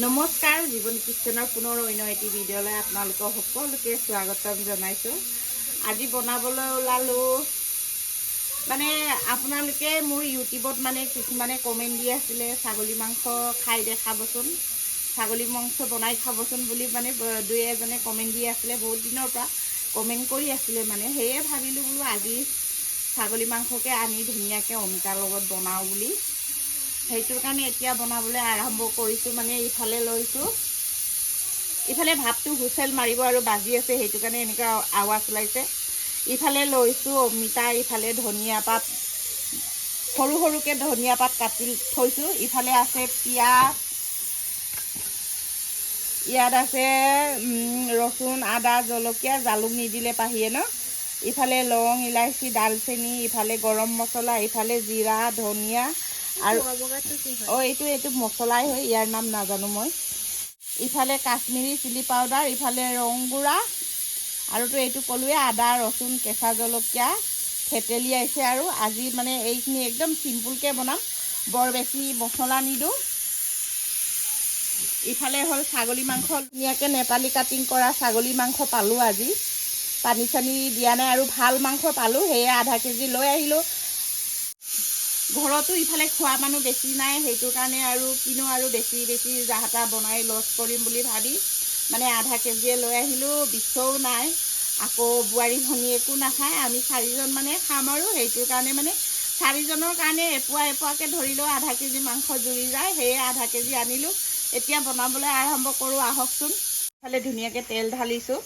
নমস্কাৰ জীৱন কিচেনৰ পুনৰ অন্য এটি ভিডিঅ'লৈ আপোনালোকক সকলোকে স্বাগতম জনাইছোঁ। আজি বনাবলৈ ওলালোঁ মানে আপোনালোকে মোৰ ইউটিউবত মানে কিছুমানে কমেণ্ট দি আছিলে ছাগলী মাংস খাই দেখাবচোন, ছাগলী মাংস বনাই খাবচোন বুলি মানে দুই এজনে কমেণ্ট দি আছিলে, বহুত দিনৰ পৰা কমেণ্ট কৰি আছিলে মানে সেয়ে ভাবিলোঁ বোলো আজি ছাগলী মাংসকে আনি ধুনীয়াকৈ অমিতাৰ লগত বনাওঁ বুলি। সেইটোৰ কাৰণে এতিয়া বনাবলৈ আৰম্ভ কৰিছোঁ। মানে ইফালে লৈছোঁ, ইফালে ভাতটো হুইচেল মাৰিব আৰু বাজি আছে, সেইটো কাৰণে এনেকুৱা আৱাজ ওলাইছে। ইফালে লৈছোঁ অমিতা, ইফালে ধনিয়া পাত, সৰু সৰুকৈ ধনিয়া পাত কাটি থৈছোঁ। ইফালে আছে পিঁয়াজ, ইয়াত আছে ৰচুন, আদা, জলকীয়া, জালুক নিদিলে পাহিয়ে ন। ইফালে লং, ইলাচি, দালচেনি, ইফালে গৰম মছলা, ইফালে জিৰা, ধনিয়া আৰু এইটো মছলাই হয়, ইয়াৰ নাম নাজানো মই। ইফালে কাশ্মীৰী চিলি পাউডাৰ, ইফালে ৰং গুড়া আৰুতো এইটো ক'লোৱে আদা, ৰচুন, কেঁচা জলকীয়া থেতেলিয়াইছে। আৰু আজি মানে এইখিনি একদম চিম্পুলকৈ বনাম, বৰ বেছি মছলা নিদিওঁ। ইফালে হ'ল ছাগলী মাংস, ধুনীয়াকৈ নেপালী কাটিং কৰা ছাগলী মাংস পালোঁ আজি, পানী চানী দিয়া নাই আৰু ভাল মাংস পালোঁ, সেয়ে আধা কেজি লৈ আহিলোঁ। ঘৰতো ইফালে খোৱা মানুহ বেছি নাই, সেইটো কাৰণে আৰু কিনো আৰু বেছি জাহাতা বনাই লছ কৰিম বুলি ভাবি মানে আধা কেজিয়ে লৈ আহিলোঁ। বিচও নাই, আকৌ বোৱাৰী ভনীয়েকো নাখায়, আমি 4জন মানে খাম আৰু সেইটোৰ কাৰণে মানে 4জনৰ কাৰণে এপোৱা এপোৱাকৈ ধৰিলেও আধা কেজি মাংস জুৰি যায়, সেয়ে আধা কেজি আনিলোঁ। এতিয়া বনাবলৈ আৰম্ভ কৰোঁ, আহকচোন। ইফালে ধুনীয়াকৈ তেল ঢালিছোঁ।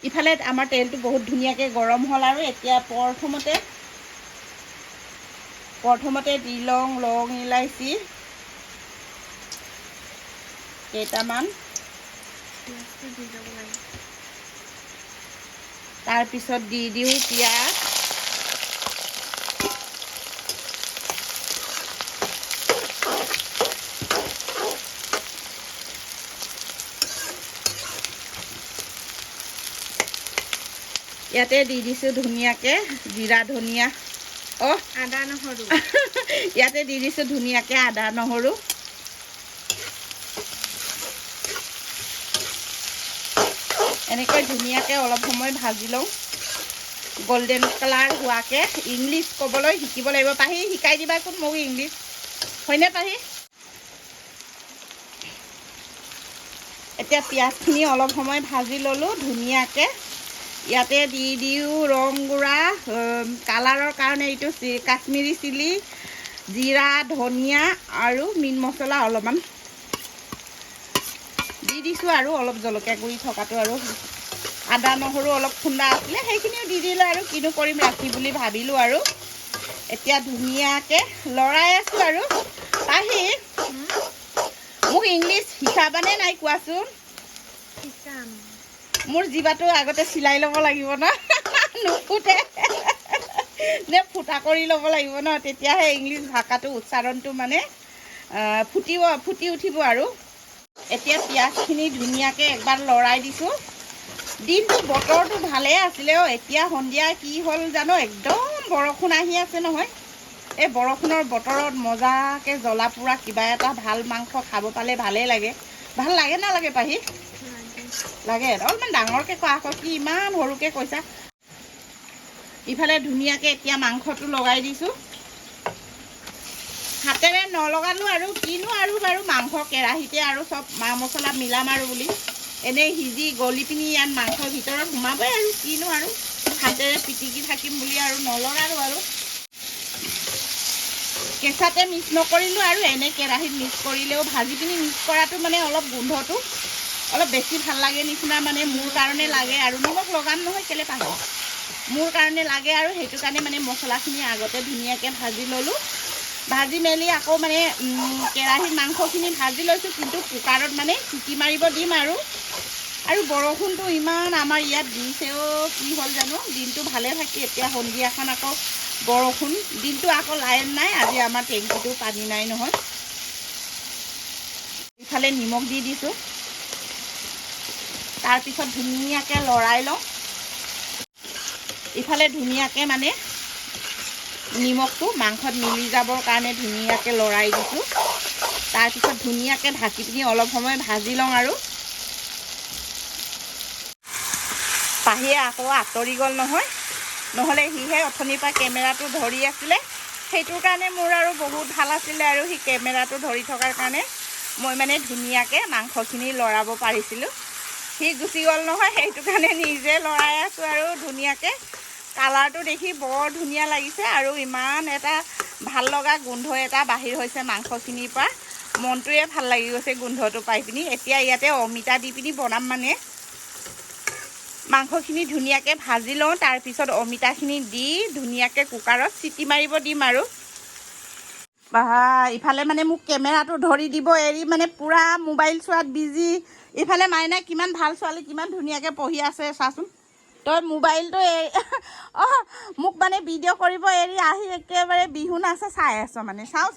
ইফালে আমাৰ তেলটো বহুত ধুনীয়াকৈ গৰম হ'ল আৰু এতিয়া প্ৰথমতে দি লওঁ লং ইলাচি কেইটামান, তাৰপিছত দি দিওঁ পিঁয়াজ, ইয়াতে দি দিছোঁ ধুনীয়াকৈ জিৰা ধনিয়া, আদা নহৰু ইয়াতে দি দিছোঁ ধুনীয়াকৈ আদা নহৰু। এনেকৈ ধুনীয়াকৈ অলপ সময় ভাজি লওঁ, গল্ডেন কালাৰ হোৱাকৈ। ইংলিছ ক'বলৈ শিকিব লাগিব, পাহি শিকাই দিবাচোন মোক ইংলিছ, হয়নে পাহি? এতিয়া পিঁয়াজখিনি অলপ সময় ভাজি ল'লোঁ ধুনীয়াকৈ। ইয়াতে দি দিওঁ ৰং গুড়া, কালাৰৰ কাৰণে এইটো কাশ্মীৰী চিলি, জিৰা, ধনিয়া আৰু মিট মছলা অলপমান দি দিছোঁ, আৰু অলপ জলকীয়া গুড়ি থকাটো, আৰু আদা নহৰু অলপ খুন্দা আছিলে সেইখিনিও দি দিলোঁ, আৰু কিনো কৰিম ৰাখি বুলি ভাবিলোঁ। আৰু এতিয়া ধুনীয়াকৈ লৰাই আছোঁ। আৰু পাহি মোক ইংলিছ শিকাবানে নাই কোৱাচোন? মোৰ জিভাটো আগতে চিলাই ল'ব লাগিব ন, নুফুটে নে ফুটা কৰি ল'ব লাগিব ন, তেতিয়াহে ইংলিছ ভাষাটো উচ্চাৰণটো মানে ফুটি উঠিব। আৰু এতিয়া পিঁয়াজখিনি ধুনীয়াকৈ একবাৰ লৰাই দিছোঁ। দিনটো বতৰটো ভালেই আছিলে, এতিয়া সন্ধিয়া কি হ'ল জানো, একদম বৰষুণ আহি আছে নহয়। এই বৰষুণৰ বতৰত মজাকৈ জ্বলা পোৰা কিবা এটা ভাল মাংস খাব পালে ভালেই লাগে। ভাল লাগে নালাগে পাহি? লাগে। অলপমান ডাঙৰকৈ কোৱা আকৌ, কি ইমান সৰুকৈ কৈছা। ইফালে ধুনীয়াকৈ এতিয়া মাংসটো লগাই দিছোঁ, হাতেৰে নলগালোঁ আৰু কিনো আৰু বাৰু মাংস কেৰাহীতে আৰু চব মা মছলা মিলাম আৰু বুলি, এনেই সিজি গলি পিনি ইয়াত মাংসৰ ভিতৰত সোমাবই, আৰু কিনো আৰু হাতেৰে পিটিকি থাকিম বুলি আৰু নলগালোঁ। আৰু কেঁচাতে মিক্স নকৰিলোঁ, আৰু এনেই কেৰাহীত মিক্স কৰিলেও ভাজি পিনি মিক্স কৰাটো মানে অলপ গোন্ধটো অলপ বেছি ভাল লাগে নিচিনা মানে মোৰ কাৰণে লাগে। আৰু নিমখ লগাম নহয়, কেলে পাহৰোঁ, মোৰ কাৰণে লাগে। আৰু সেইটো কাৰণে মানে মছলাখিনি আগতে ধুনীয়াকৈ ভাজি ল'লোঁ, ভাজি মেলি আকৌ মানে কেৰাহীত মাংসখিনি ভাজি লৈছোঁ, কিন্তু কুকাৰত মানে চিটি মাৰিব দিম। আৰু বৰষুণটো ইমান আমাৰ ইয়াত দিছেও, কি হ'ল জানো, দিনটো ভালে থাকি এতিয়া সন্ধিয়াখন আকৌ বৰষুণ, দিনটো আকৌ লাইন নাই, আজি আমাৰ টেংকিটো পানী নাই নহয়। ইফালে নিমখ দি দিছোঁ, তাৰপিছত ধুনীয়াকৈ লৰাই লওঁ। ইফালে ধুনীয়াকৈ মানে নিমখটো মাংসত মিলি যাবৰ কাৰণে ধুনীয়াকৈ লৰাই দিছোঁ। তাৰপিছত ধুনীয়াকৈ ঢাকি পিনি অলপ সময় ভাজি লওঁ আৰু পাহিয়ে আকৌ আঁতৰি গ'ল নহয়, নহ'লে সিহে অথনিৰ পৰা কেমেৰাটো ধৰি আছিলে। সেইটোৰ কাৰণে মোৰ আৰু বহুত ভাল আছিলে আৰু সি কেমেৰাটো ধৰি থকাৰ কাৰণে মই মানে ধুনীয়াকৈ মাংসখিনি লৰাব পাৰিছিলোঁ। সি গুচি গ'ল নহয়, সেইটো কাৰণে নিজে লৰাই আছোঁ আৰু ধুনীয়াকৈ। কালাৰটো দেখি বৰ ধুনীয়া লাগিছে আৰু ইমান এটা ভাল লগা গোন্ধ এটা বাহিৰ হৈছে মাংসখিনিৰ পৰা। মনটোৱে ভাল লাগি গৈছে গোন্ধটো পাই পিনি। এতিয়া ইয়াতে অমিতা দি পিনি বনাম মানে। মাংসখিনি ধুনীয়াকৈ ভাজি লওঁ, তাৰপিছত অমিতাখিনি দি ধুনীয়াকৈ কুকাৰত চিটি মাৰিব দিম আৰু ইফালে মানে মোক কেমেৰাটো ধৰি দিব এৰি মানে পূৰা মোবাইল চোৱাত বিজি। ইফালে মাইনা কিমান ভাল ছোৱালী, কিমান ধুনীয়াকৈ পঢ়ি আছে চাচোন। তই মোবাইলটো মোক মানে ভিডিঅ' কৰিব এৰি আহি একেবাৰে বিহু নাচে চাই আছ মানে। চাওঁ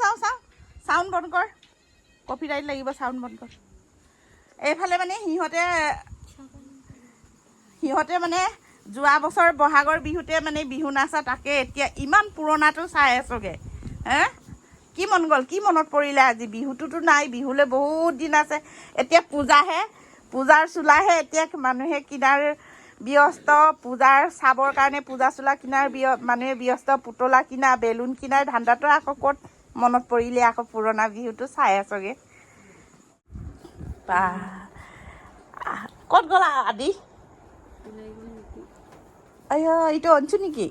চাউণ্ড বন্ধ কৰ, কপিৰাইট লাগিব, চাউণ্ড বন্ধ কৰ। এইফালে মানে সিহঁতে মানে যোৱা বছৰ বহাগৰ বিহুতে মানে বিহু নাচা, তাকে এতিয়া ইমান পুৰণাটো চাই আছগৈ। কি মন গ'ল, কি মনত পৰিলে আজি? বিহুটোতো নাই, বিহুলৈ বহুত দিন আছে। এতিয়া পূজাৰ চোলাহে এতিয়া মানুহে কিনাৰ ব্যস্ত। পূজাৰ চাবৰ কাৰণে পূজা চোলা কিনাৰ মানুহে ব্যস্ত। পুতলা কিনা, বেলুন কিনাৰ ধান্দাটো আকৌ ক'ত মনত পৰিলে আকৌ পুৰণা বিহুটো চাই আছগৈ। ক'ত গ'লা আদি? এইটো অঞ্চু নেকি?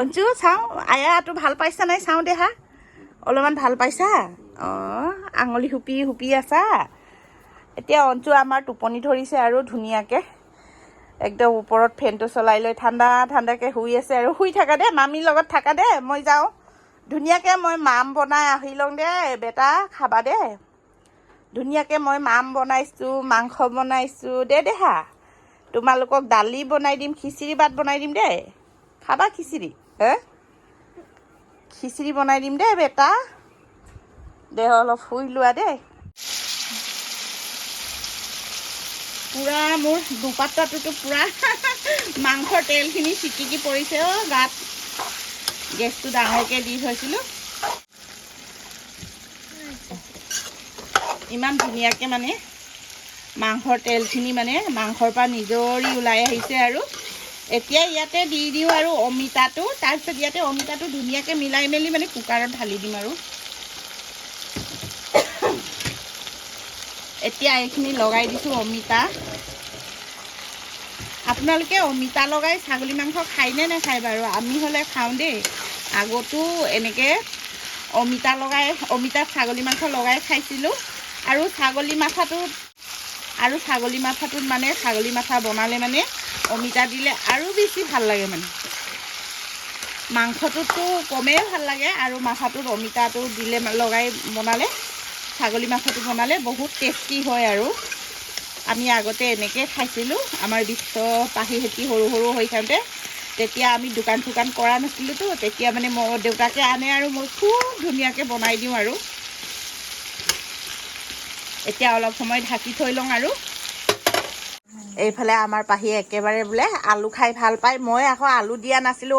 অঞ্চু চাওঁ, আয়াটো ভাল পাইছা নাই চাওঁ দেহা। অলপমান ভাল পাইছা? আঙুলি হুপি আছা। এতিয়া অঞ্চু আমাৰ টোপনি ধৰিছে আৰু ধুনীয়াকৈ একদম ওপৰত ফেনটো চলাই লৈ ঠাণ্ডাকৈ শুই আছে আৰু। শুই থাকা দে, মামীৰ লগত থাকা দে, মই যাওঁ ধুনীয়াকৈ। মই মাম বনাই আহি লওঁ দে বেটা, খাবা দে ধুনীয়াকৈ। মই মাম বনাইছোঁ, মাংস বনাইছোঁ দেহা। তোমালোকক দালি বনাই দিম, খিচিৰি ভাত বনাই দিম দেই, খাবা খিচিৰি। খিচিৰি বনাই দিম দেই বেটা, দে অলপ শুই লোৱা দেই। পূৰা মোৰ দুপাত্ৰটোতো পূৰা মাংসৰ তেলখিনি চিটিকি পৰিছে গাত। গেছটো ডাঙৰকৈ দি থৈছিলোঁ। ইমান ধুনীয়াকৈ মানে মাংসৰ তেলখিনি মানে মাংসৰ পৰা নিজৰি ওলাই আহিছে আৰু এতিয়া ইয়াতে দি দিওঁ আৰু অমিতাটো। তাৰপিছত ইয়াতে অমিতাটো ধুনীয়াকৈ মিলাই মেলি মানে কুকাৰত ঢালি দিম আৰু এতিয়া এইখিনি লগাই দিছোঁ অমিতা। আপোনালোকে অমিতা লগাই ছাগলী মাংস খায়নে নাখায় বাৰু? আমি হ'লে খাওঁ দেই। আগতো এনেকৈ অমিতাত ছাগলী মাংস লগাই খাইছিলোঁ। আৰু ছাগলী মাথাটোত মানে ছাগলী মাথা বনালে মানে অমিতা দিলে আৰু বেছি ভাল লাগে মানে। মাংসটোতো কমেই ভাল লাগে আৰু মাথাটোত অমিতাটো দিলে লগাই বনালে, ছাগলী মাথাটো বনালে বহুত টেষ্টি হয় আৰু আমি আগতে এনেকৈ খাইছিলোঁ। আমাৰ বিশ্ব পাহিহঁতি সৰু হৈ থাকোঁতে, তেতিয়া আমি দোকান চোকান কৰা নাছিলোঁতো, তেতিয়া মানে দেউতাকে আনে আৰু মই খুব ধুনীয়াকৈ বনাই দিওঁ আৰু এতিয়া অলপ সময় ঢাকি থৈ লওঁ আৰু এইফালে আমাৰ পাহিয়ে একেবাৰে বোলে আলু খাই ভাল পায়। মই আকৌ আলু দিয়া নাছিলোঁ,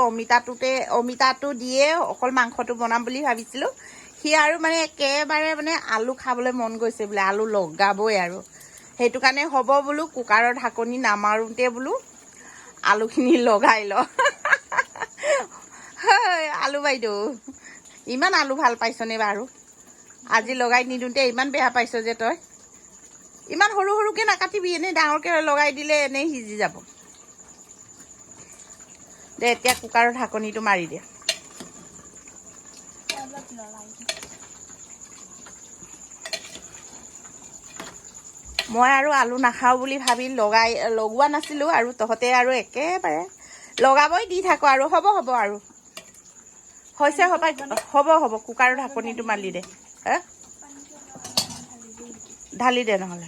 অমিতাটো দিয়ে অকল মাংসটো বনাম বুলি ভাবিছিলোঁ। সি আৰু মানে একেবাৰে মানে আলু খাবলৈ মন গৈছে বোলে, আলু লগাবই আৰু সেইটো কাৰণে হ'ব বোলো কুকাৰৰ ঢাকনি নামাৰোঁতে বোলো আলুখিনি লগাই ল। আলু বাইদেউ, ইমান আলু ভাল পাইছনে বাৰু? আজি লগাই নিদিওঁতে ইমান বেয়া পাইছ যে তই? ইমান সৰুকৈ নাকাটিবি, এনেই ডাঙৰকৈ লগাই দিলে এনেই সিজি যাব দে। এতিয়া কুকাৰৰ ঢাকনিটো মাৰি দে। মই আৰু আলু নাখাওঁ বুলি ভাবি লগোৱা নাছিলোঁ আৰু তহঁতে আৰু একেবাৰে লগাবই দি থাকোঁ আৰু হ'ব আৰু হৈছে হ'ব কুকাৰৰ ঢাকনিটো মাৰি দে। ঢালি দে নহ'লে।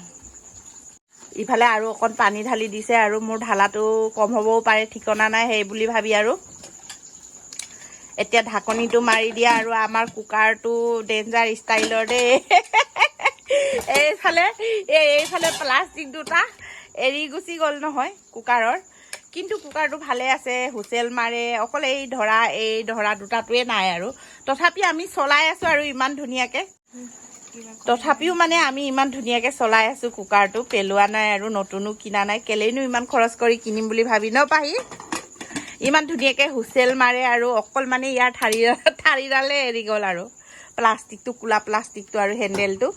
ইফালে আৰু অকণ পানী ঢালি দিছে আৰু মোৰ ঢালাটো কম হ'বও পাৰে, ঠিকনা নাই, সেই বুলি ভাবি আৰু এতিয়া ঢাকনিটো মাৰি দিয়া আৰু আমাৰ কুকাৰটো ডেঞ্জাৰ ষ্টাইলৰ দেই। এইফালে প্লাষ্টিক দুটা এৰি গুচি গ'ল নহয় কুকাৰৰ, কিন্তু কুকাৰটো ভালে আছে, হুচেল মাৰে, অকল এই ধৰা দুটাটোৱে নাই আৰু। তথাপি আমি চলাই আছোঁ আৰু ইমান ধুনীয়াকৈ। তথাপিও মানে আমি ইমান ধুনীয়াকৈ চলাই আছোঁ কুকাৰটো, পেলোৱা নাই আৰু নতুনো কিনা নাই। কেলেইনো ইমান খৰচ কৰি কিনিম বুলি ভাবি ন পাহি? ইমান ধুনীয়াকৈ হুচেল মাৰে আৰু অকল মানে ইয়াৰ ঠাৰিডালে এৰি গ'ল আৰু প্লাষ্টিকটো, কোলা প্লাষ্টিকটো আৰু হেণ্ডেলটো।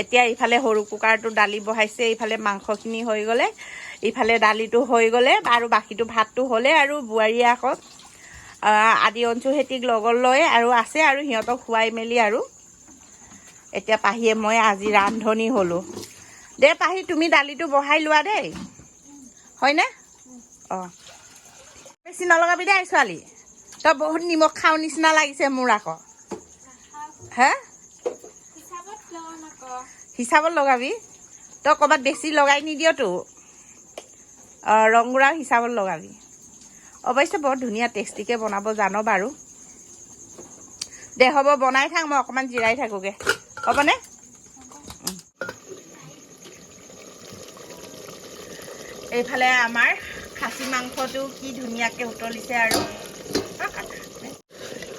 এতিয়া ইফালে সৰু কুকাৰটো দালি বহাইছে, ইফালে মাংসখিনি হৈ গ'লে, ইফালে দালিটো হৈ গ'লে আৰু বাকীটো ভাতটো হ'লে আৰু বোৱাৰীয়ে আকৌ আদি অঞ্চু হেতিক লগত লৈ আৰু আছে আৰু সিহঁতক খুৱাই মেলি আৰু এতিয়া পাহিয়ে মই আজি ৰান্ধনি হ'লোঁ। দে পাহি তুমি দালিটো বহাই লোৱা দেই, হয়নে? অঁ বেছি নলগাবি দেই ছোৱালী, তই বহুত নিমখ খাওঁ নিচিনা লাগিছে মোৰ আকৌ। হে হিচাপত লগাবি, তই ক'ৰবাত বেছি লগাই নিদিয়তো। ৰংগুড়া হিচাপত লগাবি। অৱশ্যে বৰ ধুনীয়া টেষ্টিকৈ বনাব জানো বাৰু। দে হ'ব, বনাই থাক, মই অকণমান জিৰাই থাকোঁগৈ, হ'বনে? এইফালে আমাৰ খাচী মাংসটো কি ধুনীয়াকৈ উতলিছে আৰু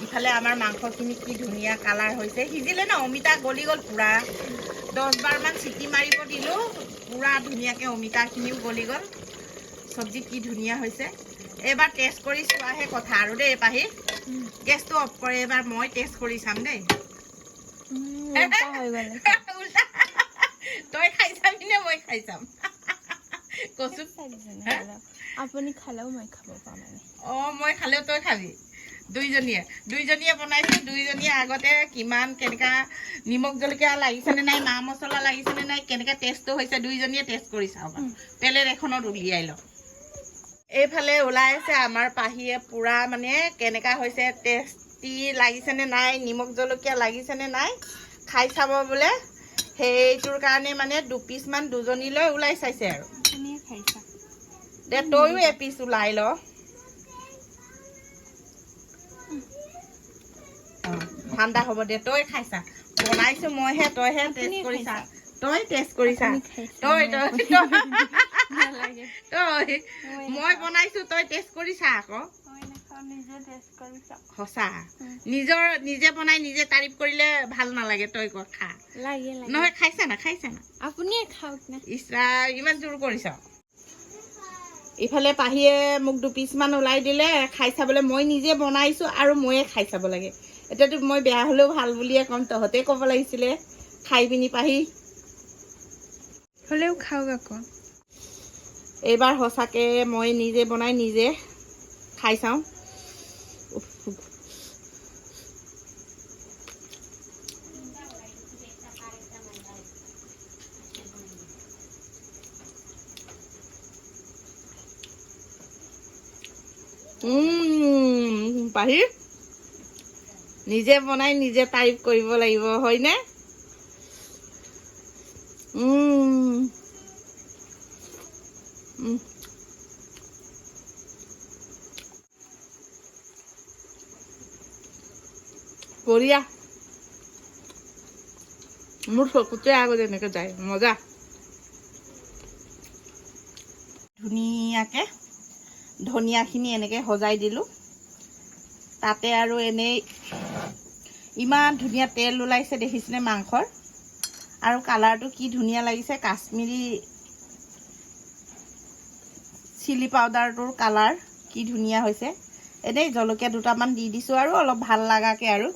ইফালে আমাৰ মাংসখিনি কি ধুনীয়া কালাৰ হৈছে। সিজিলে ন, অমিতা গলি গ'ল পূৰা। 10 বাৰমান চিটি মাৰিব দিলোঁ, পূৰা ধুনীয়াকৈ অমিতাখিনিও গলি গ'ল। চব্জি কি ধুনীয়া হৈছে। এইবাৰ টেষ্ট কৰি চোৱাহে কথা আৰু দেই পাহি। গেছটো অফ কৰে, এইবাৰ মই টেষ্ট কৰি চাম দেই। তই খাই চাবি নে মই খাই চাম? কচু আপুনি খালেও মই খাব পাম। অঁ মই খালেও তই খাবি। দুইজনীয়ে বনাইছোঁ। দুইজনীয়ে আগতে কিমান কেনেকুৱা নিমখ জলকীয়া লাগিছেনে নাই, মা মছলা লাগিছেনে নাই, কেনেকৈ টেষ্টটো হৈছে দুইজনীয়ে টেষ্ট কৰি চাওঁ। প্লেট এখনত উলিয়াই লওঁ। এইফালে ওলাই আছে আমাৰ পাহিয়ে পূৰা মানে কেনেকুৱা হৈছে, টেষ্টি লাগিছেনে নাই, নিমখ জলকীয়া লাগিছেনে নাই খাই চাব বোলে। সেইটোৰ কাৰণে মানে দুপিচমান দুজনীলৈ ওলাই চাইছে আৰু। দে তয়ো এপিচ ওলাই ল। ঠাণ্ডা হ'ব দে, তই খাইছা। বনাইছোঁ মইহে, তইহে টেষ্ট কৰিছা। তই টেষ্ট কৰিছা। তই মই বনাইছোঁ, তই টেষ্ট কৰিছা আকৌ। সঁচা, নিজে বনাই নিজে তাৰিফ কৰিলে ভাল নালাগে। তই ক খা নহয়, খাইছা না আপুনিয়ে খাওক না। ইছৰা ইমান জোৰ কৰিছ। ইফালে পাহিয়ে মোক দুপিচমান ওলাই দিলে খাই চাবলৈ। মই নিজে বনাইছোঁ আৰু ময়ে খাই চাব লাগে। এতিয়াতো মই বেয়া হ'লেও ভাল বুলিয়ে ক'ম, তহঁতে ক'ব লাগিছিলে খাই পিনি পাহি। হ'লেও খাওক আকৌ। এইবাৰ সঁচাকৈ মই নিজে বনাই নিজে খাই চাওঁ। পাহি নিজে বনাই নিজে তাৰিফ কৰিব লাগিব, হয়নে? বঢ়িয়া। মোৰ চকুতে আগত এনেকৈ যায়, মজা। ধুনীয়াকৈ ধনিয়াখিনি এনেকৈ সজাই দিলোঁ। তাতে আৰু এনেই ইমান ধুনীয়া তেল ওলাইছে দেখিছেনে মাংসৰ। আৰু কালাৰটো কি ধুনীয়া লাগিছে, কাশ্মীৰী চিলি পাউডাৰটোৰ কালাৰ কি ধুনীয়া হৈছে। এনেই জলকীয়া দুটামান দি দিছোঁ আৰু অলপ ভাল লগাকৈ আৰু